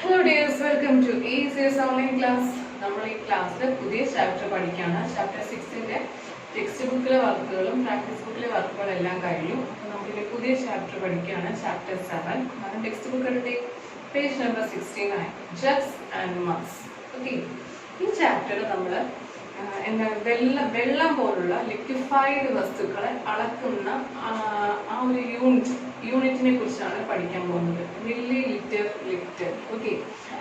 Hello dears, welcome to ECS online class. നമ്മൾ ഈ ക്ലാസ്സിൽ പുതിയ ചാപ്റ്റർ പഠിക്കുകയാണ്. ചാപ്റ്റർ 6ന്റെ ടെക്സ്റ്റ് ബുക്കിലെ വർക്കുകളും പ്രാക്ടീസ് ബുക്കിലെ വർക്കുകളും എല്ലാം കഴിഞ്ഞു. അപ്പോൾ നമുക്കിനി പുതിയ ചാപ്റ്റർ പഠിക്കുകയാണ്. ചാപ്റ്റർ 7. നമ്മുടെ ടെക്സ്റ്റ് ബുക്ക് എടുത്തേ page number 69. Jugs and mugs. Okay, ഈ ചാപ്റ്ററിൽ നമ്മൾ വെള്ളം പോലുള്ള ലിക്വിഫൈഡ് വസ്തുക്കളെ അളക്കുന്ന ആ ഒരു യൂണിറ്റിനെ കുറിച്ചാണ് പഠിക്കാൻ പോകുന്നത്. Milli litre litre. ഓക്കെ,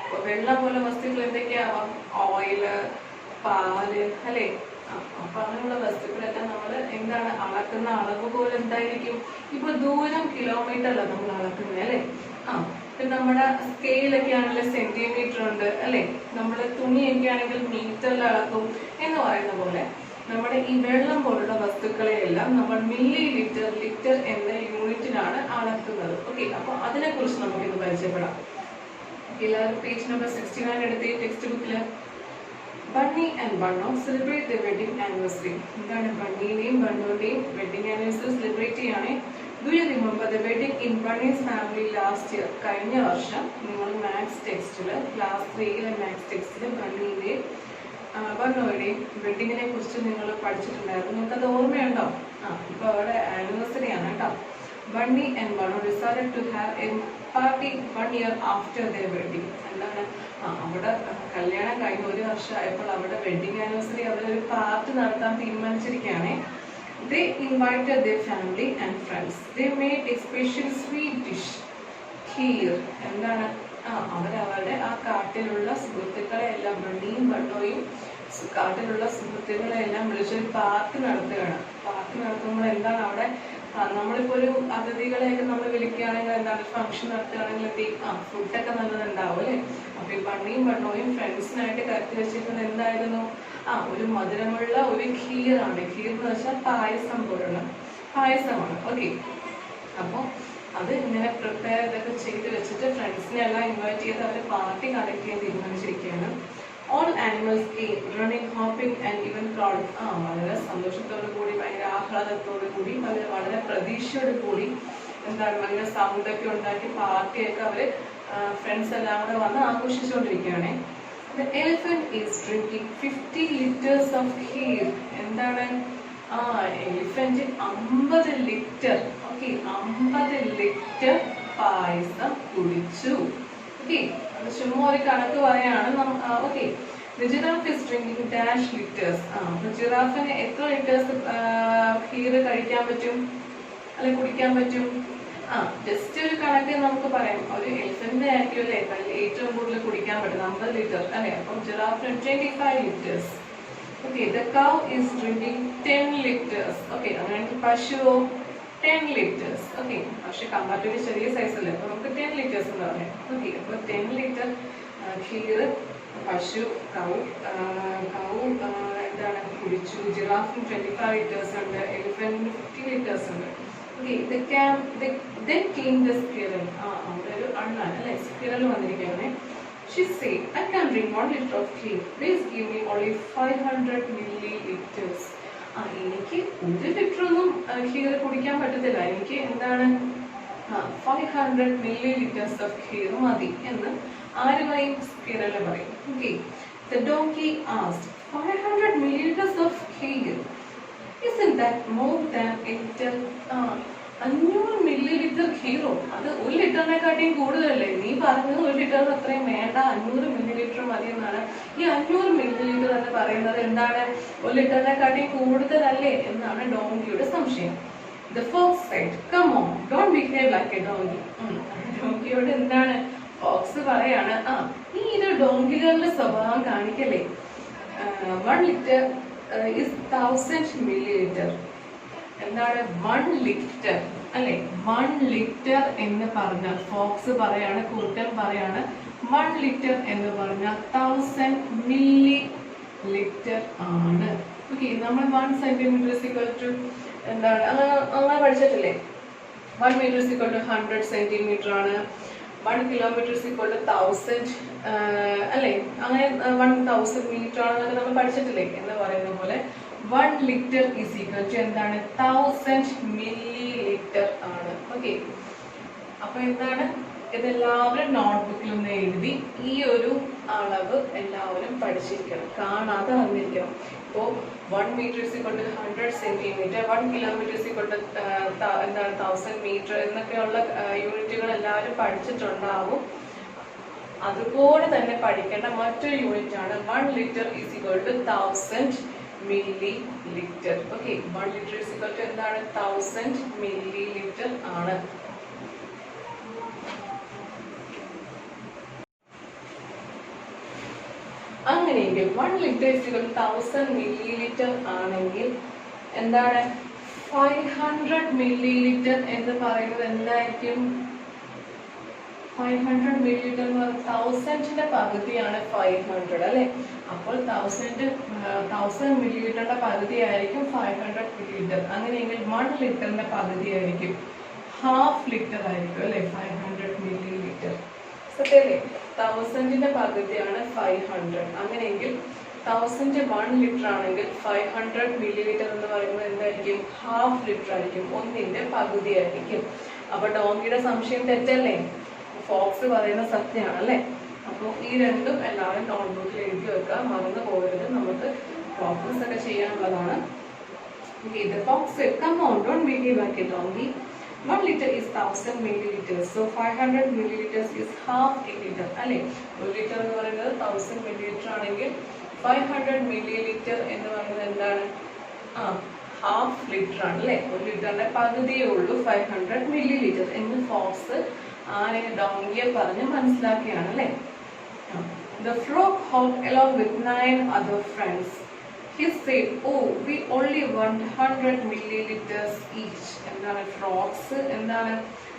അപ്പൊ വെള്ളം പോലെ വസ്തുക്കൾ എന്തൊക്കെയാവാം? ഓയില്, പാല്, അല്ലേ? അപ്പൊ അങ്ങനെയുള്ള വസ്തുക്കളെല്ലാം നമ്മൾ എന്താണ് അളക്കുന്ന അളവ് പോലെ എന്തായിരിക്കും? ഇപ്പൊ ദൂരം കിലോമീറ്ററിലാണ് നമ്മൾ അളക്കുന്നത്, അല്ലെ? പിന്നെ നമ്മുടെ സ്കെയിലൊക്കെ ആണെങ്കിൽ സെന്റിമീറ്റർ ഉണ്ട്, അല്ലെ? നമ്മുടെ തുണിയൊക്കെ ആണെങ്കിൽ മീറ്ററിൽ അളക്കും എന്ന് പറയുന്ന പോലെ നമ്മുടെ ഈ വെള്ളം പോലുള്ള വസ്തുക്കളെയെല്ലാം നമ്മൾ മില്ലി ലിറ്റർ ലിറ്റർ എന്ന യൂണിറ്റിനാണ് അളക്കുന്നത്. ഓക്കെ, അപ്പൊ അതിനെ കുറിച്ച് നമുക്ക് ഇന്ന് പരിചയപ്പെടാം. എല്ലാവരും പേജ് നമ്പർ 69 എടുത്ത് ടെക്സ്റ്റ് ബുക്കില് Bunny and Bunno celebrate the wedding anniversary. എന്താണ് ബണ്ണിയുടെയും ബണ്ണോന്റെയും വെഡിങ് ആനിവേഴ്സറി സെലിബ്രേറ്റ് ചെയ്യാണ്. Do you remember the wedding in Bunny's family last year? കഴിഞ്ഞ വർഷം നിങ്ങൾ മാത്സ് ടെക്സ്റ്റില് ക്ലാസ് 3 മാത്സ് ടെക്സ്റ്റില് ബണ്ണിയുടെയും ബണ്ണോയുടെയും വെഡിങ്ങിനെ കുറിച്ച് നിങ്ങൾ പഠിച്ചിട്ടുണ്ടായിരുന്നു. നിങ്ങൾക്ക് അത് ഓർമ്മയുണ്ടോ? ഇപ്പൊ അവരുടെ ആനിവേഴ്സറി ആണ് കേട്ടോ. Bunny and Bunno decided to have a party 1 year after their wedding. എന്താണ് അവിടെ കല്യാണം കഴിഞ്ഞ 1 വർഷമായപ്പോൾ അവിടെ വെഡിങ് ആനിവേഴ്സറി അവരൊരു പാർട്ടി നടത്താൻ തീരുമാനിച്ചിരിക്കുകയാണ്. They invited their family and friends. They made a special sweet dish, kheer. എന്താണ് അവരവരുടെ ആ കാട്ടിലുള്ള സുഹൃത്തുക്കളെ എല്ലാം, ബണ്ണിയും ബണ്ണോയും കാട്ടിലുള്ള സുഹൃത്തുക്കളെ എല്ലാം വിളിച്ചൊരു പാർട്ടി നടത്തുകയാണ്. പാർട്ടി നടത്തുമ്പോൾ എന്താണ് അവിടെ നമ്മളിപ്പോ ഒരു അതിഥികളെയൊക്കെ നമ്മൾ വിളിക്കുകയാണെങ്കിൽ എന്താണ് ഫംഗ്ഷൻ നടത്തുകയാണെങ്കിൽ ഫുഡൊക്കെ നല്ലതുണ്ടാവും, അല്ലെ? അപ്പൊ ഈ ബണ്ണിയും ബണ്ണോയും ഫ്രണ്ട്സിനായിട്ട് കരുത്തി വെച്ചിരിക്കുന്നത് എന്തായിരുന്നു? ഒരു മധുരമുള്ള ഒരു ഖീറാണ്. ഖീർ എന്ന് വെച്ചാൽ പായസം പോലുള്ള പായസമാണ്. ഓക്കെ, അപ്പൊ അത് ഇങ്ങനെ പ്രിപ്പയർ ഇതൊക്കെ ചെയ്ത് വെച്ചിട്ട് ഫ്രണ്ട്സിനെ എല്ലാം ഇൻവൈറ്റ് ചെയ്ത് അവർ പാർട്ടി കണ്ടക്ട് ചെയ്യാൻ തീരുമാനിച്ചിരിക്കുകയാണ്. All animals came, running, hopping and even crawling. വളരെ സന്തോഷത്തോടു കൂടി, ഭയങ്കര ആഹ്ലാദത്തോടു കൂടി, വളരെ പ്രതീക്ഷയോട് കൂടി എന്താണ് ഭയങ്കര സൗണ്ട് ഒക്കെ ഉണ്ടാക്കി പാർട്ടിയൊക്കെ അവര് ഫ്രണ്ട്സ് എല്ലാം കൂടെ വന്ന് ആഘോഷിച്ചുകൊണ്ടിരിക്കുകയാണ്. The elephant is drinking 50 liters of kheer. എന്താണ് എലിഫന്റ് 50 ലിറ്റർ 50 ലിറ്റർ പായസം കുടിച്ചു. ഓക്കെ, അത് ചുമ്മാ ഒരു കണക്ക് പറയാണ്. Okay, the giraffe is drinking dash liters. അപ്പൊ ജിറാഫിന് എത്ര ലിറ്റേഴ്സ് ഖീർ കഴിക്കാൻ പറ്റും, അല്ലെ കുടിക്കാൻ പറ്റും? ജസ്റ്റ് ഒരു കണക്ക് നമുക്ക് പറയാം. ഒരു എലിഫന്റിനെ ആയിരിക്കും അല്ലെ ഏറ്റവും കൂടുതൽ കുടിക്കാൻ പറ്റും 50 ലിറ്റർ, അല്ലെ? അപ്പം ജിറാഫിന് 25 liters. Okay, the cow is drinking 10 liters. Okay, അങ്ങനെയാണെങ്കിൽ പശുവോ 10 liters. Okay, പക്ഷെ കമ്പാരിറ്റീവ്ലി ചെറിയ സൈസ് അല്ലേ, അപ്പൊ നമുക്ക് 10 liters എന്ന് പറയാം. ഓക്കെ, അപ്പൊ 10 ലിറ്റർ ഖീർ പശു കൗ എന്താണ് കുടിച്ചു. ജിറാഫിന് 25 liters ഉണ്ട്, എലിഫന്റിന് 50 liters ഉണ്ട്. Okay, then came the squirrel. അവിടെ ഒരു അണ്ണാണ്, അല്ലെ? സ്ക്വിറൽ വന്നിരിക്കുകയാണ്. She said, I can drink 1 liter of kheer. Please give me only 500 milliliters. എനിക്ക് 1 ലിറ്റർ ഒന്നും ഖീർ കുടിക്കാൻ പറ്റത്തില്ല, എനിക്ക് എന്താണ് 500 milliliters of kheer മതി എന്ന് ആര് പറയും? സ്ക്വിറൽ പറയും. Okay, the donkey asked, 500 milliliters of kheer, isn't that more than a liter? 500 milliliter ഖീറോ? അത് 1 ലിറ്ററിനെക്കാട്ടിയും കൂടുതലല്ലേ? നീ പറഞ്ഞത് 1 ലിറ്ററിന് അത്രയും വേണ്ട, 500 milliliter മതി എന്നാണ്. ഈ 500 milliliter എന്ന് പറയുന്നത് എന്താണ്? 1 ലിറ്ററിനെക്കാട്ടിയും കൂടുതലല്ലേ എന്നാണ് ഡോങ്കിയുടെ സംശയം. The fox said, come on, don't behave like a donkey. ഡോങ്കിയോട് എന്താണ് ഫോക്സ് പറയാണ്, ഈ ഒരു ഡോങ്കികളുടെ സ്വഭാവം കാണിക്കല്ലേ. 1 liter is 1000 milliliter. എന്താണ് 1 ലിറ്റർ, അല്ലെ? 1 ലിറ്റർ എന്ന് പറഞ്ഞ ഫോക്സ് പറയാണ്, കൂട്ടൻ പറയാണ് 1 ലിറ്റർ എന്ന് പറഞ്ഞ 1000 മില്ലി ലിറ്റർ ആണ്. ഓക്കെ, നമ്മൾ 1 സെന്റിമീറ്റർ is equal to എന്താണ് അങ്ങനെ പഠിച്ചിട്ടില്ലേ? 1 meter is equal to 100 centimetre ആണ്. 1 kilometer is equal to 1000, അല്ലെ? അങ്ങനെ 1000 മീറ്റർ ആണെന്നൊക്കെ നമ്മൾ പഠിച്ചിട്ടില്ലേ? എന്ന് പറയുന്ന പോലെ 1 liter is equal to എന്താണ് 1000 milliliter ആണ്. ഓക്കെ, അപ്പൊ എന്താണ് ഇതെല്ലാവരും നോട്ട്ബുക്കിൽ ഒന്ന് എഴുതി ഈ ഒരു അളവ് എല്ലാവരും പഠിച്ചിരിക്കണം, കാണാതെ വന്നിരിക്കണം. ഇപ്പോൾ 1 മീറ്റർ = 100 സെന്റിമീറ്റർ, 1 കിലോമീറ്റർ = എന്താണ് 1000 മീറ്റർ എന്നൊക്കെയുള്ള യൂണിറ്റുകൾ എല്ലാവരും പഠിച്ചിട്ടുണ്ടാവും. അതുപോലെ തന്നെ പഠിക്കേണ്ട മറ്റൊരു യൂണിറ്റ് ആണ് 1 litre = 1000 milli litre. Okay, 1 litre എന്താണ് 1000 മില്ലി ലിറ്റർ ആണ്. അങ്ങനെയെങ്കിൽ 1 ലിറ്റർ = 1000 മില്ലി ലിറ്റർ ആണെങ്കിൽ എന്താണ് 500 മില്ലി ലിറ്റർ എന്ന് പറയുന്നത് എന്തായിരിക്കും? 500 മില്ലി ലിറ്റർ എന്ന് പറയുന്നത് 1000ന്റെ പകുതിയാണ് 500 അല്ലെ. അപ്പോൾ 1000 മില്ലി ലിറ്ററിന്റെ പകുതി ആയിരിക്കും 500 മില്ലി ലിറ്റർ. അങ്ങനെയെങ്കിൽ 1 ലിറ്ററിന്റെ പകുതി ആയിരിക്കും, ഹാഫ് ലിറ്റർ ആയിരിക്കും അല്ലെ 500 മില്ലി ലിറ്റർ. സത്യല്ലേ? 1000ന്റെ പകുതിയാണ് 500. അങ്ങനെയെങ്കിൽ 1000 1 ലിറ്റർ ആണെങ്കിൽ 500 മില്ലി ലിറ്റർ എന്ന് പറയുന്നത് എന്തായിരിക്കും? ഹാഫ് ലിറ്റർ ആയിരിക്കും, ഒന്നിന്റെ പകുതി ആയിരിക്കും. അപ്പൊ ഡോങ്കിയുടെ സംശയം തെറ്റല്ലേ? ഫോക്സ് പറയുന്ന സത്യമാണ് അല്ലെ. അപ്പോൾ ഈ രണ്ടും എല്ലാവരും നോട്ട്ബുക്കിൽ എഴുതി വെക്കുക, മറന്നു പോകരുത്. നമുക്ക് പ്രോബ്ലംസ് ഒക്കെ ചെയ്യാനുള്ളതാണ്. The fox said, "Come on, don't behave like a donkey. 1 liter is 1000 milliliters, so 500 milliliters is half a liter." അല്ലെ, 1 ലിറ്റർ എന്ന് പറയുന്നത് 1000 മില്ലിലിറ്റർ ആണെങ്കിൽ 500 മില്ലിലിറ്റർ എന്ന് പറയുന്നത് എന്താണ്? ഹാഫ് ലിറ്റർ ആണ് അല്ലെ. 1 ലിറ്ററിന്റെ പകുതിയേ ഉള്ളൂ 500 മില്ലിലിറ്റർ എന്ന് ഫോക്സ് ആനയെ ഡോങ്കിയെ പറഞ്ഞ് മനസ്സിലാക്കിയാണ് അല്ലെ. The frog hopped along with 9 other friends. He said, "Oh, we only want 100 milliliters each." എന്താണ് ഫ്രോഗ്സ് എന്താണ്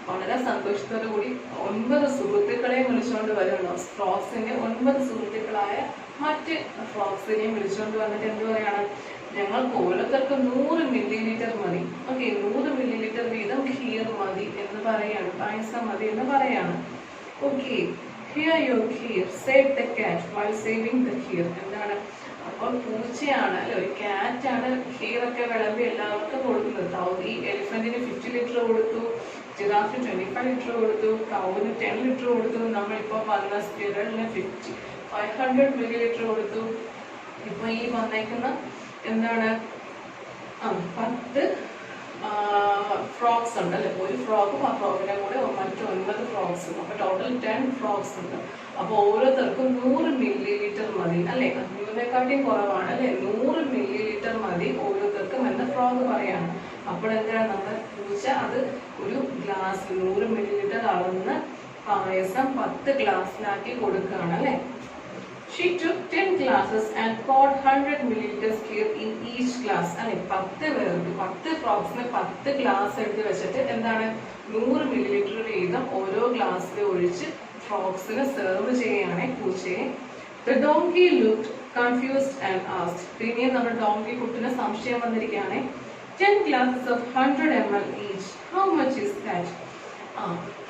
വളരെ സന്തോഷത്തോടു കൂടി 9 സുഹൃത്തുക്കളെയും വിളിച്ചുകൊണ്ട് വരുന്നു. ഫ്രോഗ്സിന്റെ 9 സുഹൃത്തുക്കളായ മറ്റ് ഫ്രോഗ്സിനെയും വിളിച്ചുകൊണ്ട് വന്നിട്ട് എന്ത് പറയാണ്? ഞങ്ങൾക്ക് ഓരോരുത്തർക്കും 100 മില്ലിലിറ്റർ മതി. ഓക്കെ, 100 മില്ലിലിറ്റർ വീതം ഖീർ മതി എന്ന് പറയാണ്, പായസം മതി എന്ന് പറയാണ്. Okay, "Here your kheer," said the cat while saving the kheer. എന്താണ്? അപ്പോൾ പൂച്ചയാണ് അല്ലെ, ഒരു കാറ്റാണ് ഖീറൊക്കെ വിളമ്പി എല്ലാവർക്കും കൊടുക്കുന്നത്. ഈ എലിഫന്റിന് 50 ലിറ്റർ കൊടുത്തു, ജിറാഫിന് 25 ലിറ്റർ കൊടുത്തു, കൗവിന് 10 ലിറ്റർ കൊടുത്തു, നമ്മളിപ്പോ വന്ന സ്ക്വിറലിന് 500 മില്ലി ലിറ്റർ കൊടുത്തു. ഇപ്പൊ ഈ വന്നേക്കുന്ന എന്താണ് 10 ഫ്രോഗ്സ് ഉണ്ട് അല്ലെ. ഒരു ഫ്രോഗും ആ ഫ്രോഗിന്റെ കൂടെ മറ്റു 9 ഫ്രോഗ്സും, അപ്പൊ ടോട്ടൽ 10 ഫ്രോഗ്സ് ഉണ്ട്. അപ്പൊ ഓരോരുത്തർക്കും 100 മില്ലി മതി അല്ലെ. അതിനെക്കാട്ടിയും കുറവാണ് അല്ലെ, 100 മില്ലി മതി ഓരോരുത്തർക്കും എന്ന് ഫ്രോഗ് പറയാണ്. അപ്പോൾ എന്താണ് നമ്മുടെ പൂച്ച അത് ഒരു ഗ്ലാസ് 100 മില്ലി അളന്ന് പായസം 10 ഗ്ലാസ്സിലാക്കി കൊടുക്കുകയാണ് അല്ലെ. She took 10 glasses and poured 100 milliliters kheer in each glass. അല്ലെ, 10 പേർക്ക് 10 ഫ്രോഗ്സിന് 10 ഗ്ലാസ് എടുത്ത് വെച്ചിട്ട് എന്താണ് 100 മില്ലി വീതം ഓരോ ഗ്ലാസ്സിൽ ഒഴിച്ച് ഫ്രോഗ്സിന് സെർവ് ചെയ്യുകയാണ് പൂച്ചയെ. The donkey looked confused and asked. പിന്നെ നമ്മുടെ ഡോങ്കി കുട്ടിന് സംശയം വന്നിരിക്കുകയാണ്. 10 glasses of 100 ml each. How much is that?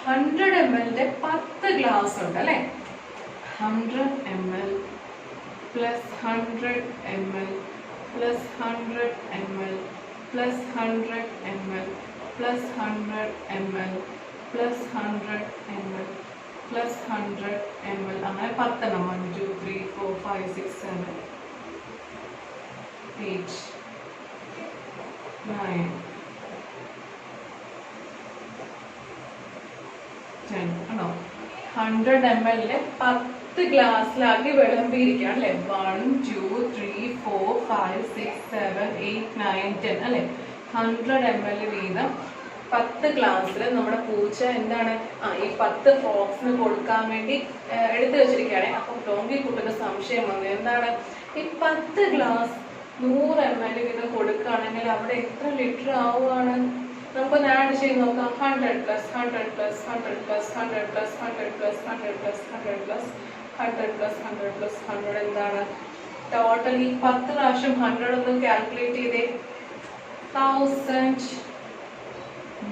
100 ml 10 glass ഉണ്ട് അല്ലെ. 100 ml plus 100 ml plus 100 ml plus 100 ml plus 100 ml plus 100 ml plus 100 ml അങ്ങനെ 10 എണ്ണം 1 2 3 4 5 6 7 8 9 10 ആണോ. 100 ml 10 ഗ്ലാസ്സിലാക്കി വിളമ്പിയിരിക്കുകയാണ് അല്ലെ. 1 2 3 4 5 6 7 8 9 10 അല്ലെ. 100 ml വീതം 10 ഗ്ലാസ്സിൽ നമ്മുടെ പൂച്ച എന്താണ് ഈ 10 ഫ്രോഗ്സിന് കൊടുക്കാൻ വേണ്ടി എടുത്തു വെച്ചിരിക്കുകയാണ്. അപ്പം ഡോങ്കി കുട്ടിന് സംശയം വന്നു, എന്താണ് ഈ 10 ഗ്ലാസ് 100 ml വീതം കൊടുക്കുകയാണെങ്കിൽ അവിടെ എത്ര ലിറ്റർ ആവുകയാണ്? നമുക്കൊന്ന് ആഡ് ചെയ്ത് നോക്കാം. 100 plus 100 plus 100 plus 100 plus 100 plus 100 plus 100 plus 100 plus 100 plus 100 എന്താണ് ടോട്ടൽ? ഈ 10 പ്രാവശ്യം 100 ഒന്ന് കാൽക്കുലേറ്റ് ചെയ്തേ. 1000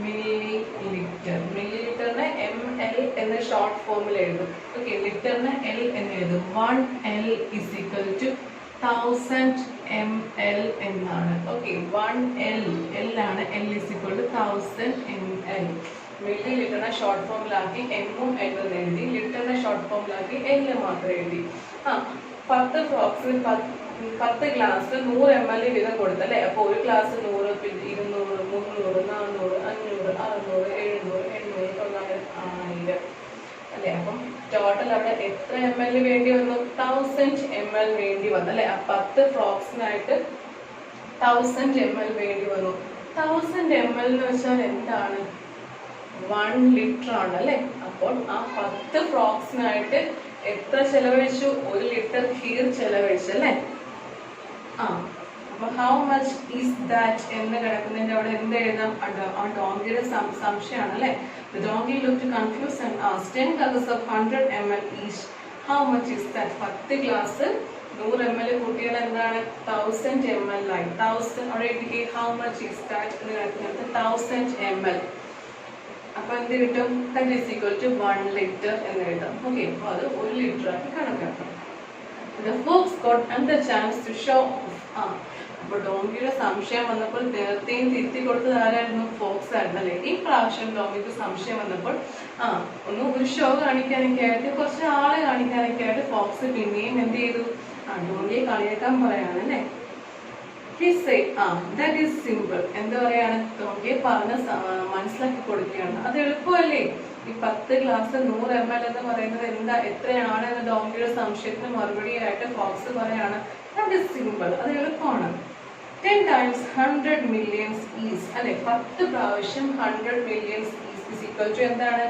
മില്ലി ലിറ്റർ. മില്ലി ലിറ്ററിന് ml എന്ന ഷോർട്ട് ഫോമിൽ എഴുതും. ഓക്കെ, ലിറ്ററിന് L എന്ന് എഴുതും. 1 L is equal to 1000 ml എന്നാണ്. ഓക്കെ, 1 L ആണ്. L is equal to 1000 ml. മില്ലി ലിറ്ററിനെ ഷോർട്ട് ഫോമിലാക്കി എമ്മും എന്നും എഴുതി, ലിറ്ററിനെ ഷോർട്ട് ഫോമിലാക്കി എല്ല് മാത്രം എഴുതി. 10 ഫ്രോക്സിൽ 10 ഗ്ലാസ് 100 ml വീതം കൊടുത്തല്ലേ. അപ്പോൾ ഒരു ഗ്ലാസ് 100, 200, 300, 400, 500, 600, 700, 800, 900, 1000 അല്ലെ. അപ്പം ടോട്ടൽ അവിടെ എത്ര ml വേണ്ടി വന്നു? 1000 ml വേണ്ടി വന്നു അല്ലെ. 10 ഫ്രോക്സിനായിട്ട് 1000 ml വേണ്ടി വന്നു. 1000 ml എന്ന് വെച്ചാൽ എന്താണ്? 1 ലിറ്റർ ആണ് അല്ലെ. അപ്പോൾ ആ 10 ഫ്രോക്സിനായിട്ട് എത്ര ചെലവഴിച്ചു? 1 ലിറ്റർ ഖീർ ചെലവഴിച്ചു അല്ലെ. അപ്പൊ ഹൗ മച്ച് ഈസ് ദാറ്റ് എന്ന് കിടക്കുന്നതിന്റെ അവിടെ എന്ത് എഴുതാം? ആ ഡോങ്കിയുടെ സംശയമാണ് അല്ലെ. The donkey looked confused and asked, 10 glasses of 100 ml each. How much is that? 10 glass 100 ml കൂട്ടിയാൽ എന്താണ്? 1000 ml ആയി. 1000 അവിടെ എഴുതിക്കേ. How much is that എന്ന് കിടക്കുന്നത് 1000 ml. അപ്പൊ എന്ത് കിട്ടും? That is equal to 1 liter എന്ന് എഴുതാം. ഓക്കെ, അപ്പൊ അത് 1 ലിറ്റർ ആക്കി കണക്കാക്കാം. The fox got another chance to show off. അപ്പൊ ഡോങ്കിയുടെ സംശയം വന്നപ്പോൾ നേരത്തെയും തിരുത്തി കൊടുത്തത് ആരായിരുന്നു? ഫോക്സ് ആയിരുന്നു അല്ലെ. ഈ പ്രാവശ്യം ഡോങ്കിക്ക് സംശയം വന്നപ്പോൾ ഒരു ഷോ കാണിക്കാനൊക്കെ ആയിട്ട്, കുറച്ച് ആളെ കാണിക്കാനൊക്കെ ആയിട്ട് ഫോക്സ് പിന്നെയും എന്ത് ചെയ്തു? ഡോങ്കിയെ കളിയാക്കാൻ പറയാണ് അല്ലെ. that is simple. എന്താ പറയാണ്? ഡോങ്കിയെ പറഞ്ഞ് മനസ്സിലാക്കി കൊടുക്കുകയാണ്. അത് എളുപ്പമല്ലേ? ഈ 10 ഗ്ലാസ് 100 ml എന്ന് പറയുന്നത് എത്രയാണ് എന്ന് ഡോങ്കിയുടെ സംശയത്തിന് മറുപടിയായിട്ട് ഫോക്സ് പറയാണ്. that is simple. അത് എളുപ്പമാണ്. 10 times 100 millions is അല്ലെ. 10 പ്രാവശ്യം 100 millions is equal to എന്താണ്?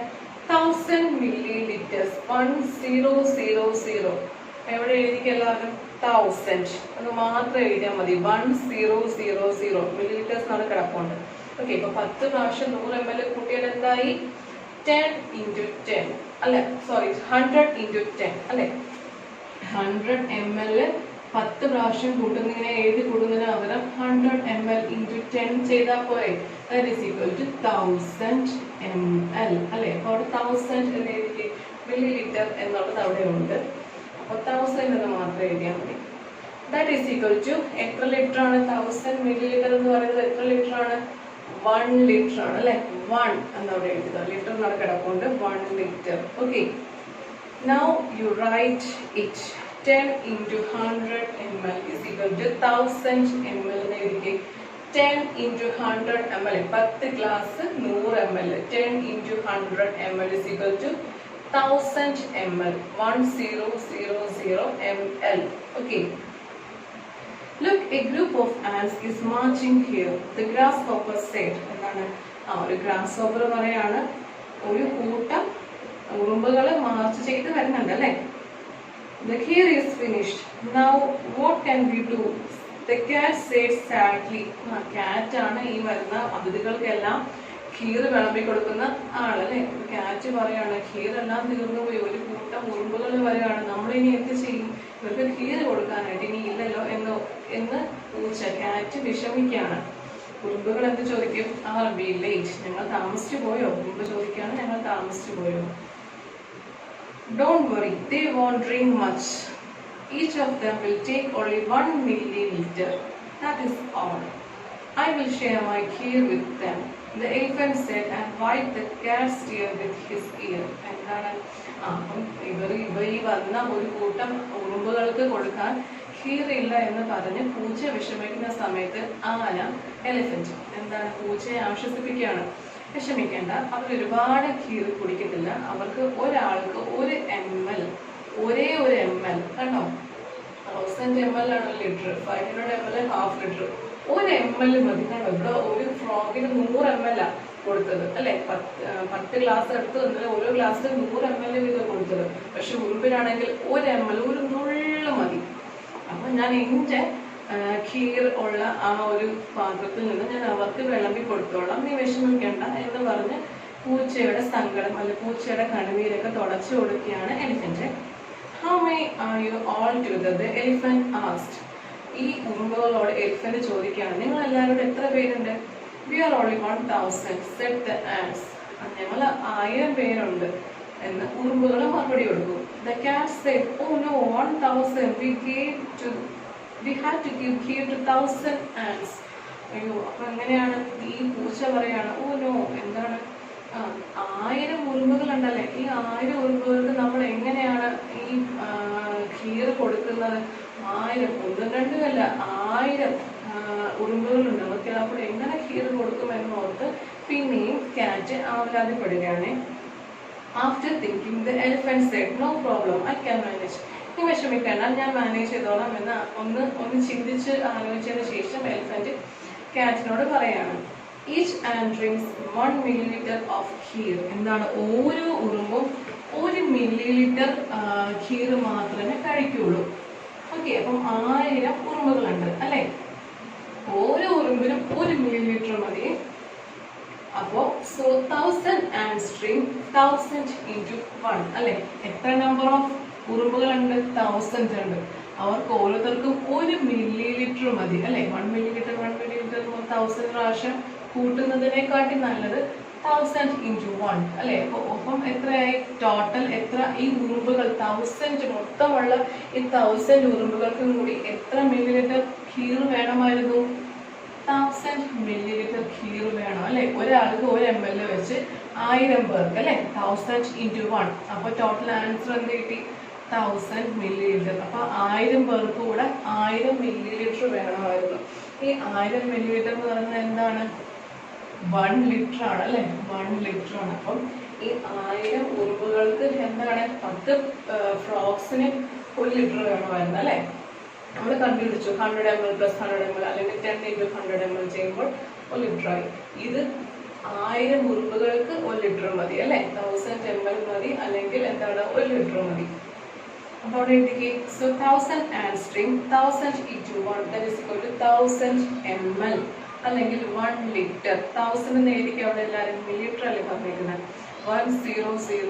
1000 milliliters. 1000. എവിടെ എഴുതിക്ക് എല്ലാവരും? 1000 അത് മാത്രം എഴുതിയാൽ മതി. 1000 മില്ലിലിറ്റേഴ്സ് ആണ് കിടപ്പുണ്ട്. ഓക്കെ, ഇപ്പൊ 10 പ്രാവശ്യം 100 ml കൂട്ടിയാൽ എന്തായി? 10 into 10 അല്ലെ. സോറി, 100 into 10 അല്ലെ. 100 ml 10 പ്രാവശ്യം കൂട്ടുന്നതിനെ എഴുതി കൂടുന്നതിന് പകരം 100 ml into 10 ചെയ്താൽ പോരെ. that is equal to 1000 ml അല്ലെ. അപ്പൊ അവിടെ 1000 എന്ന് എഴുതി, മില്ലി ലിറ്റർ എന്നുള്ളത് അവിടെ ഉണ്ട്. അപ്പൊ 1000 എന്ന് മാത്രം എഴുതിയാൽ മതി. that is equal to എത്ര ലിറ്റർ ആണ്? 1000 മില്ലി ലിറ്റർ എന്ന് പറയുന്നത് എത്ര ലിറ്റർ ആണ്? 1 ലിറ്റർ ആണ് അല്ലെ. 1 എന്നവിടെ എഴുതുക. ലിറ്റർ എന്നാണ് കിടപ്പുണ്ട്. 1 litre. Okay, now you write it. 10 into 100 ml is equal to 1000 ml എന്ന് എഴുതിക്കേ. 10 into 100 ml 10 glass 100 ml. 10 into 100 ml is equal to 1000 ml. 1000 ml. Okay. Look, a group of ants is marching here. The grasshopper said. എന്താണ്? ഒരു grasshopper പറയാണ്, ഒരു കൂട്ടം ഉറുമ്പുകൾ March ചെയ്ത് വരുന്നുണ്ട് അല്ലേ. The kheer is finished. Now what can we do? The cat said sadly. Cat ആണ് ഈ വരുന്ന അതിഥികൾക്കെല്ലാം ഖീർ വിളമ്പി കൊടുക്കുന്ന ആളല്ലേ. കാറ്റ് പറയാണ്, ഖീർ എല്ലാം തീർന്നു പോയി, ഒരു കൂട്ടം ഉറുമ്പുകൾ വരെയാണ്, നമ്മളിനി എന്ത് ചെയ്യും? ഇവർക്ക് ഖീർ കൊടുക്കാനായിട്ട് ഇനി ഇല്ലല്ലോ എന്ന് പൂച്ച കാറ്റ് വിഷമിക്കുകയാണ്. ഉറുമ്പുകൾ എന്ത് ചോദിക്കും? we late. ഞങ്ങൾ താമസിച്ചു പോയോ? ഉറുമ്പ് ചോദിക്കുകയാണ്, ഞങ്ങൾ താമസിച്ചു പോയോ? Don't worry, they won't drink much. Each of them will take only 1 milliliter. That is all. I will share my kheer with them. The elephant said and wiped the cat's ear with his ear. എന്താണ്? ഇവർ ഈ വന്ന ഒരു കൂട്ടം ഉറുമ്പുകൾക്ക് കൊടുക്കാൻ ഖീർ ഇല്ല എന്ന് പറഞ്ഞ് പൂച്ച വിഷമിക്കുന്ന സമയത്ത് ആന എലിഫന്റ് എന്താണ്? പൂച്ചയെ ആശ്വസിപ്പിക്കുകയാണ്. വിഷമിക്കേണ്ട, അവർ ഒരുപാട് ഖീർ കുടിക്കത്തില്ല. അവർക്ക് ഒരാൾക്ക് 1 ml, ഒരേ 1 ml കണ്ടോ. 1000 ml ആണ് litre, 500 ml half litre. 1 ml മതി. കണ്ടോ, ഇവിടെ ഒരു ഫ്രോഗിന് 100 ml കൊടുത്തത് അല്ലെ. 10 ഗ്ലാസ് എടുത്ത് തന്നില്ല, ഓരോ ഗ്ലാസ്സിൽ 100 ml വീതം കൊടുത്തത്. പക്ഷെ ഉറുമ്പിനാണെങ്കിൽ 1 ml, ഒരു നുള്ളു മതി. അപ്പൊ ഞാൻ എന്റെ ഖീർ ഉള്ള ആ ഒരു പാത്രത്തിൽ നിന്ന് ഞാൻ അവർക്ക് വിളമ്പി കൊടുത്തോളാം, നീ വിഷമിക്കേണ്ട എന്ന് പറഞ്ഞ് പൂച്ചയുടെ സങ്കടം അല്ലെ പൂച്ചയുടെ കണ്ണുനീരൊക്കെ തുടച്ചു കൊടുക്കുകയാണ് elephant. How many are you all together? The elephant asked. ഈ ഉറുമ്പുകളോട് എലിഫന്റ് ചോദിക്കുകയാണ്, നിങ്ങൾ എല്ലാവരോടും എത്ര പേരുണ്ട്? We are only 1000, said the ants. ഞങ്ങൾ 1000 പേരുണ്ട് എന്ന് ഉറുമ്പുകൾ മറുപടി കൊടുക്കും. The cat said, oh no, 1000. We had to give kheer to 1000 ants. അയ്യോ, അപ്പൊ എങ്ങനെയാണ്? ഈ പൂച്ച പറയാണ്, ഓ നോ, എന്താണ്? 1000 ഉറുമ്പുകൾ ഉണ്ടല്ലേ, ഈ 1000 ഉറുമ്പുകൾക്ക് നമ്മൾ എങ്ങനെയാണ് ഈ ഖീർ കൊടുക്കുന്നത്? 1000, 1, 2 അല്ല, 1000 ഉറുമ്പുകളുണ്ട്. ഓക്കെ, അപ്പോൾ എങ്ങനെ ഖീർ കൊടുക്കുമെന്ന് ഓർത്ത് പിന്നെയും ക്യാറ്റ് ആവലാതിപ്പെടുകയാണ്. After thinking the elephant said, no problem, I can manage. നീ വിഷമിക്കേണ്ട, ഞാൻ മാനേജ് ചെയ്തോളാം എന്ന് ഒന്ന് ചിന്തിച്ച് ആലോചിച്ചതിന് ശേഷം എലിഫന്റ് ക്യാറ്റിനോട് പറയാണ്. Each and drinks 1 milliliter of kheer. എന്താണ്? ഓരോ ഉറുമ്പും 1 milliliter ഖീർ മാത്രമേ കഴിക്കുള്ളൂ. ഓക്കെ, അപ്പം 1000 ഉറുമ്പുകളുണ്ട് അല്ലെ, ഓരോ ഉറുമ്പിനും 1 milliliter മതി. അപ്പോ 1000 ants drink 1000 into 1 അല്ലെ. എത്ര നമ്പർ ഓഫ് ഉറുമ്പുകളുണ്ട്? 1000 ഉണ്ട്. അവർക്ക് ഓരോരുത്തർക്കും 1 milliliter മതി അല്ലെ. 1 milliliter 1000 പ്രാവശ്യം കൂട്ടുന്നതിനെക്കാട്ടി നല്ലത് 1000 into 1 അല്ലെ. അപ്പം എത്രയായി ടോട്ടൽ? എത്ര ഈ ഉറുമ്പുകൾ 1000 മൊത്തമുള്ള ഈ 1000 ഉറുമ്പുകൾക്കും കൂടി എത്ര മില്ലിലിറ്റർ ഖീർ വേണമായിരുന്നു? 1000 milliliter ഖീർ വേണം അല്ലെ. ഒരാൾക്ക് 1 ml വെച്ച് 1000 പേർക്ക് അല്ലെ. 1000 into 1. അപ്പൊ ടോട്ടൽ ആൻസർ എന്ത് കിട്ടി? 1000 milliliter. അപ്പൊ 1000 പേർക്ക് കൂടെ 1000 milliliter വേണമായിരുന്നു. ഈ 1000 milliliter എന്ന് പറയുന്നത് എന്താണ്? 1 liter ആണ് അല്ലെ. 1 liter ആണ്. അപ്പം ഈ 1000 ഉറുമ്പുകൾക്ക് എന്താണ്? 10 ഫ്രോഗ്സിന് 1 liter വേണമായിരുന്നു അല്ലെ. നമ്മൾ കണ്ടുപിടിച്ചു 100 ml plus 100 ml അല്ലെങ്കിൽ 10 into 100 ml ചെയ്യുമ്പോൾ 1 liter ആയി. ഇത് 1000 ഉറുമ്പുകൾക്ക് 1 liter മതി അല്ലെ. 1000 ml മതി, അല്ലെങ്കിൽ എന്താണ്? 1 liter മതി. അപ്പോൾ അവിടെ എഴുതിക്കേ. So 1000 ants drink 1000 into 1 that is equal to 1000 ml അല്ലെങ്കിൽ 1 liter. 1000 എന്ന് എഴുതിക്കുക. അവിടെ എല്ലാവരും മില്ലിലിറ്റർ അല്ലേ പറഞ്ഞേക്കുന്നത്. 1000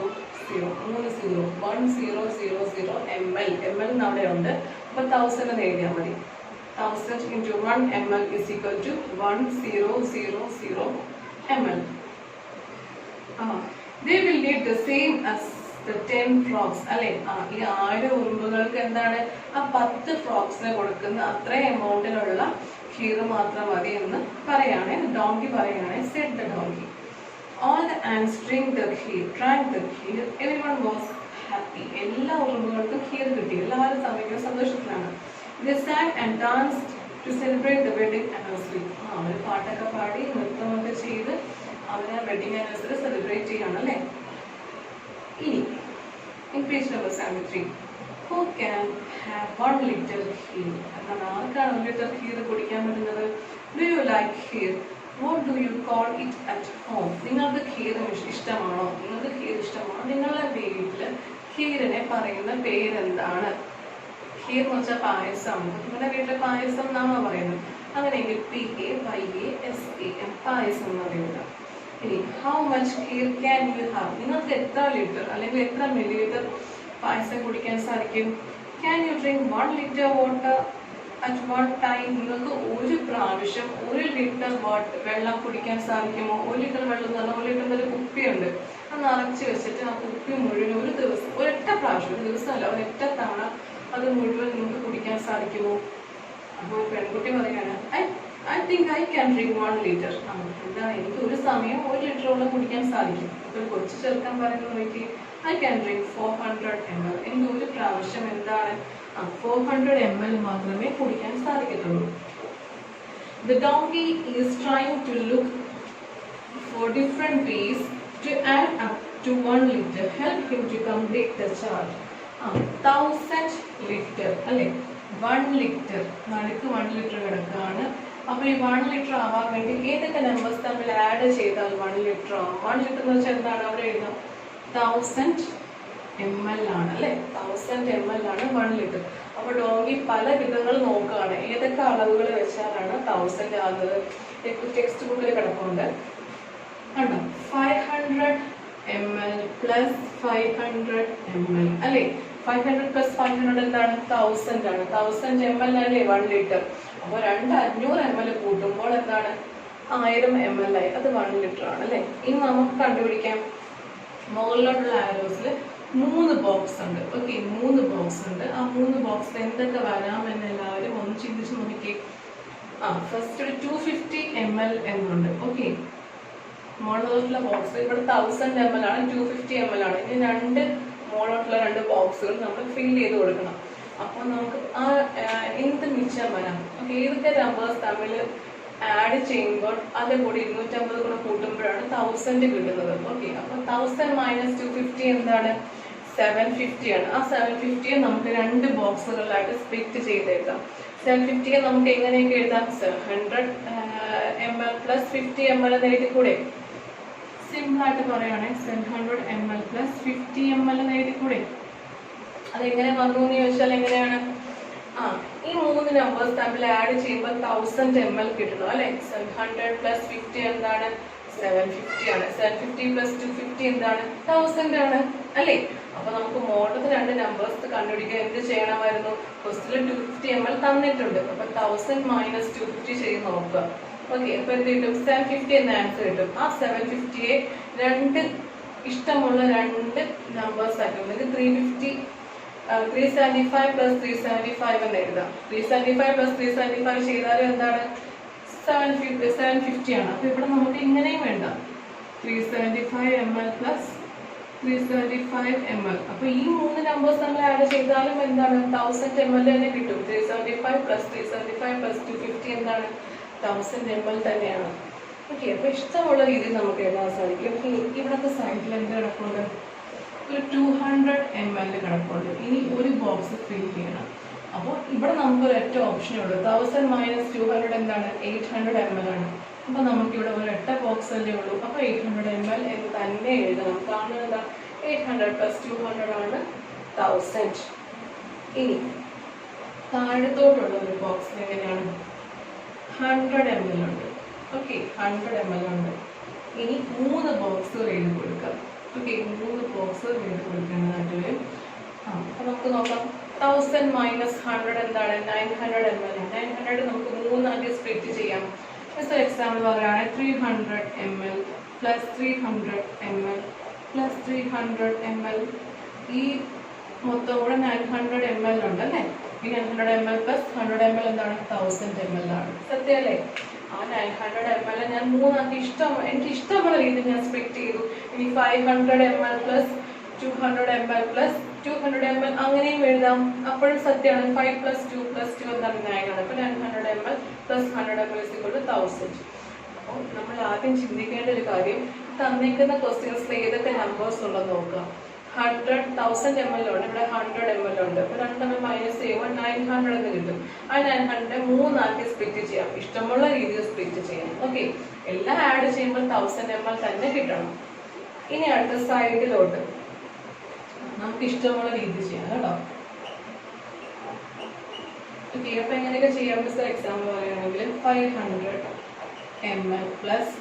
ml. ml എന്ന് അവിടെ ഉണ്ട്. അപ്പോൾ 1000 എന്ന് എഴുതിയാൽ മതി. 1000 into 1 ml is equal to 1000 ml. They will need the same as the 10 frogs അല്ലെ. ഈ 1000 ഉറുമ്പുകൾക്ക് എന്താണ്? ആ 10 ഫ്രോഗ്സിന് കൊടുക്കുന്ന അത്ര എമൗണ്ടിലുള്ള ഖീർ മാത്രം മതി എന്ന് പറയാണ്. ഡോങ്കി പറയാണ്. said the donkey. All the ants drank the kheer. Everyone was happy. എല്ലാ ഉറുമ്പുകൾക്കും ഖീർ കിട്ടി. എല്ലാവരും സന്തോഷത്തിലാണ്. They sang and danced to celebrate the wedding anniversary. അവർ പാട്ടൊക്കെ പാടി നൃത്തമൊക്കെ ചെയ്ത് അവരെ വെഡിങ് ആനിവേഴ്സറി സെലിബ്രേറ്റ് ചെയ്യാണ് അല്ലേ. ഇനി in page number 73, who can have 1 liter kheer? എന്താണ്? ആർക്കാണ് 1 liter ഖീർ കുടിക്കാൻ പറ്റുന്നത്? Do you like kheer? What do you call it at home? നിങ്ങൾക്ക് ഖീർ ഇഷ്ടമാണോ? നിങ്ങളുടെ വീട്ടില് ഖീറിനെ പറയുന്ന പേരെന്താണ്? ഖീർ എന്ന് വെച്ചാൽ പായസമാണ്. നിങ്ങളുടെ വീട്ടിലെ പായസം എന്നാണോ പറയുന്നത്? അങ്ങനെയെങ്കിൽ PAYASAM പായസം എന്ന് പറയുന്നത്. ഇനി how much kheer can you have? നിങ്ങൾക്ക് എത്ര ലിറ്റർ അല്ലെങ്കിൽ എത്ര മില്ലിലിറ്റർ പായസം കുടിക്കാൻ സാധിക്കും? Can you drink 1 liter water at one time? നിങ്ങൾക്ക് ഒരു പ്രാവശ്യം 1 ലിറ്റർ വെള്ളം കുടിക്കാൻ സാധിക്കുമോ? 1 ലിറ്റർ വെള്ളം എന്ന് പറഞ്ഞാൽ 1 ലിറ്ററിന്റെ ഒരു കുപ്പിയുണ്ട്. അത് നിറച്ച് വെച്ചിട്ട് ആ കുപ്പി മുഴുവൻ ഒരു ദിവസം ഒരൊറ്റ പ്രാവശ്യം, ഒരു ദിവസമല്ല ഒരൊറ്റ തവണ അത് മുഴുവൻ നിങ്ങൾക്ക് കുടിക്കാൻ സാധിക്കുമോ? അപ്പോൾ പെൺകുട്ടി പറയാണ് I think I can drink 1 liter. എന്താണ്? എനിക്ക് ഒരു സമയം 1 ലിറ്ററോളം കുടിക്കാൻ സാധിക്കും. അപ്പോൾ കൊച്ചു ചെറുക്കാൻ പറയുന്നത് നോക്കി, I can drink 400 ml. എനിക്ക് ഒരു പ്രാവശ്യം എന്താണ് 400 ml മാത്രമേ കുടിക്കാൻ സാധിക്കത്തുള്ളൂ. The donkey is trying to look for different ways to add up to 1 liter. Help him to complete the chart. 1000 liter അല്ലേ. 1 liter നടുക്ക് 1 liter കിടക്കുകയാണ്. അപ്പോൾ ഈ 1 liter ആവാൻ വേണ്ടി ഏതൊക്കെ നമ്പേഴ്സ് തമ്മിൽ ആഡ് ചെയ്താൽ 1 liter ആവും? 1 liter എന്ന് വെച്ചാൽ എന്താണ്? അവിടെ എഴുതാം 1000 ml ആണ് അല്ലെ. 1000 ml ആണ് 1 liter. അപ്പോൾ ഡോങ്കി പല വിധങ്ങൾ നോക്കുകയാണ് ഏതൊക്കെ അളവുകൾ വെച്ചാലാണ് 1000 ആകുന്നത്. ടെക്സ്റ്റ് ബുക്കിൽ കിടപ്പുണ്ട് കണ്ടോ. 500 ml plus 500 ml അല്ലെ. 500 plus 500 എന്താണ്? 1000 ആണ്. 1000 ml അല്ലേ 1 liter. അപ്പോൾ 500 ml കൂട്ടുമ്പോൾ എന്താണ്? 1000 ml ആയി. അത് 1 liter ആണ് അല്ലേ. ഇനി നമുക്ക് കണ്ടുപിടിക്കാം. മുകളിലോട്ടുള്ള ആരോസിൽ 3 ബോക്സ് ഉണ്ട്. ഓക്കെ, 3 ബോക്സ് ഉണ്ട്. ആ 3 ബോക്സിൽ എന്തൊക്കെ വരാമെന്ന് എല്ലാവരും ഒന്ന് ചിന്തിച്ച് നോക്കിക്കേ. ഫസ്റ്റ് ഒരു 250 ml എന്നുണ്ട്. ഓക്കെ, മോളോട്ടുള്ള ബോക്സ് ഇവിടെ 1000 ml ആണ്, 250 ml ആണ്. ഇനി രണ്ട് മോളോട്ടുള്ള രണ്ട് ബോക്സുകൾ നമ്മൾ ഫിൽ ചെയ്ത് കൊടുക്കണം. അപ്പോൾ നമുക്ക് ആ എന്ത് മിച്ചം വരാം, ഓക്കെ, ഏതൊക്കെ നമ്പേഴ്സ് തമ്മിൽ ആഡ് ചെയ്യുമ്പോൾ അതിന്റെ കൂടെ 250 കൂടെ കൂട്ടുമ്പോഴാണ് 1000 കിട്ടുന്നത്. ഓക്കെ, അപ്പോൾ 1000 മൈനസ് 250 എന്താണ്? 750 ആണ്. ആ 750 നമുക്ക് രണ്ട് ബോക്സുകളിലായിട്ട് സ്പ്ലിറ്റ് ചെയ്തേക്കാം. 750 നമുക്ക് എങ്ങനെയൊക്കെ എഴുതാം? 700 ml പ്ലസ് 50 ml എന്ന് എഴുതി കൂടെ? സിമ്പിൾ ആയിട്ട് പറയുകയാണെങ്കിൽ 700 ml പ്ലസ് 50 ml എന്ന് എഴുതി കൂടെ? അതെങ്ങനെ വന്നു എന്ന് ചോദിച്ചാൽ എങ്ങനെയാണ്? ഈ മൂന്ന് നമ്പേഴ്സ് തമ്മിൽ ആഡ് ചെയ്യുമ്പോൾ 1000 ml കിട്ടണം അല്ലെ? 700 പ്ലസ് 50 എന്താണ്? 750 ആണ്. 750 പ്ലസ് 250 എന്താണ്? 1000 ആണ് അല്ലേ? അപ്പൊ നമുക്ക് മോഡൽ രണ്ട് നമ്പേഴ്സ് കണ്ടുപിടിക്കാൻ എന്ത് ചെയ്യണമായിരുന്നു? ഫസ്റ്റിൽ 250 ml തന്നിട്ടുണ്ട്. അപ്പൊ 1000 മൈനസ് 250 ചെയ്ത് നോക്കുക. ഓക്കെ, അപ്പൊ എന്ത് കിട്ടും? 750 എന്ന ആൻസർ കിട്ടും. ആ 750യെ രണ്ട് ഇഷ്ടമുള്ള രണ്ട് നമ്പേഴ്സ് ആക്കും. 375 പ്ലസ് 375 എന്ന് എഴുതാം. 375 പ്ലസ് 375 ചെയ്താലും എന്താണ്? 750 ആണ്. അപ്പൊ ഇവിടെ നമുക്ക് ഇങ്ങനെയും വേണ്ട, 375 ml പ്ലസ് 375 ml. അപ്പൊ ഈ മൂന്ന് നമ്പേഴ്സ് നമ്മൾ ആഡ് ചെയ്താലും എന്താണ്? 1000 ml തന്നെ കിട്ടും. 375 പ്ലസ് 375 പ്ലസ് 250 എന്താണ്? 1000 ml തന്നെയാണ്. ഓക്കെ, അപ്പൊ ഇഷ്ടമുള്ള രീതിയിൽ നമുക്ക് എഴുതാൻ സാധിക്കും. ഇവിടത്തെ സൈഡിൽ എന്ത് കിടപ്പുണ്ട്? ഒരു 200 ml കിടപ്പുണ്ട്. ഇനി ഒരു ബോക്സ് ഫിൽ ചെയ്യണം. അപ്പോൾ ഇവിടെ നമുക്ക് ഒരൊറ്റ ഓപ്ഷനേ ഉള്ളൂ. 1000 മൈനസ് 200 എന്താണ്? 800 ml ആണ്. അപ്പൊ നമുക്ക് ഇവിടെ ഒരൊറ്റ ബോക്സ് അല്ലേ ഉള്ളൂ. അപ്പൊ 800 ml എന്ന് തന്നെ എഴുതണം. കാരണം എന്താ? 800 പ്ലസ് 200 ആണ് 1000. ഇനി താഴത്തോട്ടുള്ള ഒരു ബോക്സിൽ എങ്ങനെയാണ്? 100 ml ഉണ്ട്. ഓക്കെ, 100 ml ഉണ്ട്. ഇനി 3 ബോക്സുകൾ എഴുതി കൊടുക്കാം. ഓക്കെ, 3 ബോക്സുകൾ എഴുതി കൊടുക്കേണ്ടതായിട്ട് വരും. അപ്പൊ നമുക്ക് നോക്കാം. 1000 മൈനസ് 100 എന്താണ്? 900 ml. 900 നമുക്ക് 3 ആക്കി സ്പ്ലിറ്റ് ചെയ്യാം. ഫോർ എക്സാമ്പിൾ പറയുകയാണെങ്കിൽ 300 ml plus 300 ml plus 300 ml. ഈ മൊത്തം കൂടെ 900 ml ഉണ്ടല്ലേ? ഈ 900 ml പ്ലസ് 100 ml എന്താണ്? 1000 ml ആണ്. സത്യമല്ലേ? ആ 900 ml ഞാൻ 3 ആക്കി എനിക്ക് ഇഷ്ടമുള്ള രീതിയിൽ ഞാൻ സ്പ്ലിറ്റ് ചെയ്തു. ഇനി 500 ml plus 200 ml plus 200 ml അങ്ങനെയും എഴുതാം. അപ്പോഴും സത്യമാണ്. 5 പ്ലസ് 2 പ്ലസ് 2 എന്താണ്? 9 ആണ്. അപ്പൊ 900 ml പ്ലസ് 100 ml = 1000. അപ്പോൾ നമ്മൾ ആദ്യം ചിന്തിക്കേണ്ട ഒരു കാര്യം, തന്നിരിക്കുന്ന ക്വസ്റ്റ്യൻസിൽ ഏതൊക്കെ നമ്പേഴ്സ് ഉണ്ടെന്ന് നോക്കുക. 1000 ml ഉണ്ട്, ഇവിടെ 100 ml ഉണ്ട്. അപ്പൊ രണ്ടെണ്ണം മൈനസ് ചെയ്യുമ്പോൾ 900 എന്ന് കിട്ടും. ആ 900 3 ആക്കി സ്പ്ലിറ്റ് ചെയ്യാം. ഇഷ്ടമുള്ള രീതിയിൽ സ്പ്ലിറ്റ് ചെയ്യാം. ഓക്കെ, എല്ലാം ആഡ് ചെയ്യുമ്പോൾ 1000 ml തന്നെ കിട്ടണം. ഇനി അടുത്ത സൈഡിലോട്ട് നമുക്ക് ഇഷ്ടമുള്ള രീതി ചെയ്യാം കേട്ടോ. ഓക്കെ, അപ്പൊ എങ്ങനെയൊക്കെ ചെയ്യാം? എക്സാമ്പിൾ പറയുകയാണെങ്കിൽ 500 ml plus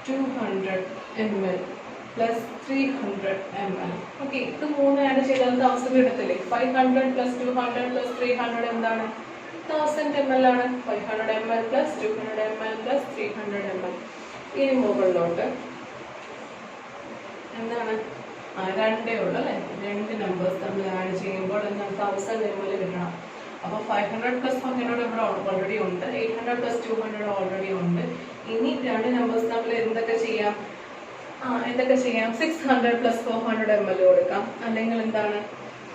200 ml plus 300 ml. Okay, ഇത് 3 ആഡ് ചെയ്താൽ 1000 കിട്ടത്തില്ലേ? 500 പ്ലസ് 200 പ്ലസ് 300 എന്താണ്? 1000 ml ആണ്. 500 ml plus 200 ml plus 300 ml. ഇനി മുകളിലോട്ട് എന്താണ്? രണ്ടേ ഉള്ളു അല്ലേ? രണ്ട് നമ്പേഴ്സ് തമ്മിൽ ആഡ് ചെയ്യുമ്പോൾ എന്താണ്? 1000 ml കിട്ടണം. അപ്പോൾ 500 പ്ലസ് 100 ഇവിടെ ഓൾറെഡി ഉണ്ട്. 800 പ്ലസ് 200 ഓൾറെഡി ഉണ്ട്. ഇനി രണ്ട് നമ്പേഴ്സ് തമ്മിൽ എന്തൊക്കെ ചെയ്യാം? 600 പ്ലസ് 400 ml കൊടുക്കാം. അല്ലെങ്കിൽ എന്താണ്?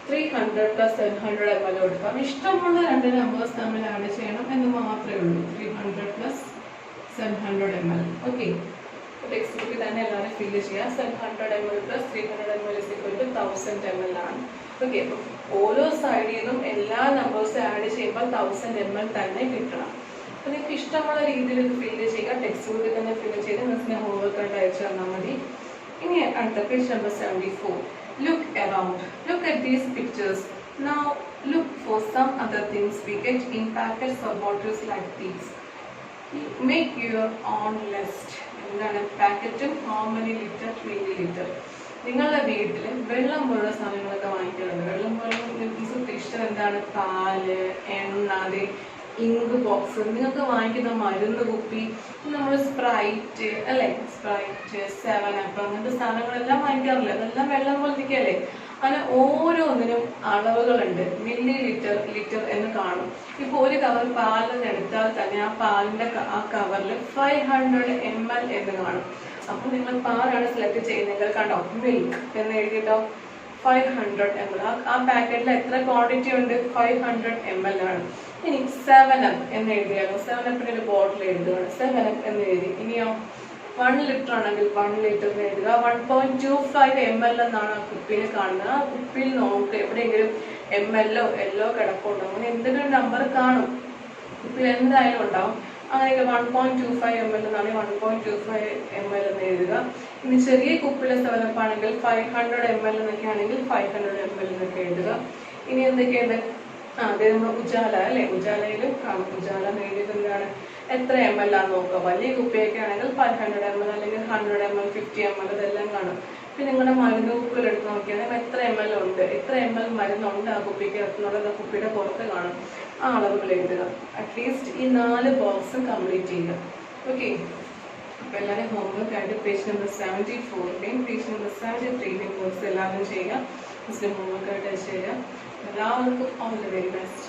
300 പ്ലസ് 700 ml കൊടുക്കാം. ഇഷ്ടമുള്ള രണ്ട് നമ്പേഴ്സ് തമ്മിൽ ആഡ് ചെയ്യണം എന്ന് മാത്രമേ ഉള്ളൂ. 300 പ്ലസ് 700 ml. ഓക്കെ, ടെക്സ്റ്റ് ബുക്കിൽ തന്നെ എല്ലാവരും ഫില്ല് ചെയ്യുക. 700 ml പ്ലസ് 300 ml = 1000 ml ആണ്. ഓക്കെ, അപ്പം ഓരോ സൈഡിൽ നിന്നും എല്ലാ നമ്പേഴ്സും ആഡ് ചെയ്യുമ്പോൾ 1000 ml തന്നെ കിട്ടണം. അപ്പൊ നിങ്ങൾക്ക് ഇഷ്ടമുള്ള രീതിയിൽ ഇത് ഫില്ല് ചെയ്യുക. ടെക്സ്റ്റ് ബുക്കിൽ തന്നെ ഫില്ല് ചെയ്ത് നിങ്ങൾക്ക് ഹോംവർക്ക് ആയിട്ട് അയച്ചു തന്നാൽ മതി. ഇനി അടുത്ത page number 74. Look around. Look at these pictures. Now look for some other things we get in packets or bottles like these. Make your own list. എന്താണ്? പാക്കറ്റും how many liter, milliliter. നിങ്ങളുടെ വീട്ടിൽ വെള്ളം പോലുള്ള സാധനങ്ങളൊക്കെ വാങ്ങിക്കാറുണ്ട്. വെള്ളം പോലെ നിങ്ങൾക്ക് ഉദ്ദേശിച്ചത് എന്താണ്? പാല്, എണ്ണ, ഇങ്ക് ബോക്സ്, നിങ്ങൾക്ക് വാങ്ങിക്കുന്ന മരുന്ന് കുപ്പി, നമ്മൾ സ്പ്രൈറ്റ് അല്ലെ? സ്പ്രൈറ്റ്, 7up അങ്ങനത്തെ സാധനങ്ങളെല്ലാം വാങ്ങിക്കാറില്ല. അതെല്ലാം വെള്ളം പോലെ ഇരിക്കല്ലേ? അങ്ങനെ ഓരോന്നിനും അളവുകളുണ്ട്. മില്ലി ലിറ്റർ, ലിറ്റർ എന്ന് കാണും. ഇപ്പൊ ഒരു കവർ പാലിന് എടുത്താൽ തന്നെ ആ പാലിന്റെ ആ കവറിൽ 500 ml എന്ന് കാണും. അപ്പൊ നിങ്ങൾ പാലാണ് സെലക്ട് ചെയ്യുന്നതെങ്കിൽ കണ്ടോ മിൽക്ക് എന്ന് എഴുതിയിട്ടോ 500 ml. ആ പാക്കറ്റിൽ എത്ര ക്വാണ്ടിറ്റി ഉണ്ട്? 500 ml ആണ്. ഇനി 7up എന്ന് എഴുതിയാലോ? 7upന്റെ ഒരു ബോട്ടിൽ എഴുതുകയാണ്. 7up എന്ന് എഴുതി. ഇനിയോ 1 ലിറ്റർ ആണെങ്കിൽ 1 ലിറ്റർ എന്ന് എഴുതുക. 1.25 ml എന്നാണ് ആ കുപ്പിയിൽ കാണുന്നത്. ആ കുപ്പിയിൽ നോക്ക് എവിടെയെങ്കിലും ml എല്ലോ കിടപ്പുണ്ടോ, അങ്ങനെ എന്തെങ്കിലും നമ്പർ കാണും, കുപ്പിയിൽ എന്തായാലും ഉണ്ടാവും. അങ്ങനെ 1.25 ml എന്നാണ് 1.25 ml എന്ന് എഴുതുക. ഇനി ചെറിയ കുപ്പിയിലെ 7up ആണെങ്കിൽ 500 ml എന്നൊക്കെ ആണെങ്കിൽ 500 ml എന്നൊക്കെ എഴുതുക. ഇനി എന്തൊക്കെയുണ്ട്? അതേ നമ്മൾ ഉജാല അല്ലെ, ഉജാലയിലും കാണും. ഉജാല എഴുതിയത് എന്താണ്? എത്ര ml ആണെന്ന് നോക്കുക. വലിയ കുപ്പിയൊക്കെ ആണെങ്കിൽ 500 ml അല്ലെങ്കിൽ 100 ml 50 ml ഇതെല്ലാം കാണും. പിന്നെ നിങ്ങളുടെ മരുന്ന് കുപ്പികൾ എടുത്ത് നോക്കിയാൽ എത്ര ml ഉണ്ട്, എത്ര ml മരുന്നുണ്ട് ആ കുപ്പിക്ക് എത്തുന്നുള്ളത് ആ കുപ്പിയുടെ പുറത്ത് കാണും. ആ അളവുകൾ എഴുതുക. അറ്റ്ലീസ്റ്റ് ഈ 4 ബോക്സും കംപ്ലീറ്റ് ചെയ്യുക. ഓക്കെ, അപ്പൊ എല്ലാവരും ഹോംവർക്ക് ആയിട്ട് page number 74 page number 73 box എല്ലാവരും ചെയ്യുക. ഹോംവർക്ക് ആയിട്ട് ചെയ്യുക. എല്ലാവർക്കും ഓൾ ദി വെരി ബെസ്റ്റ്.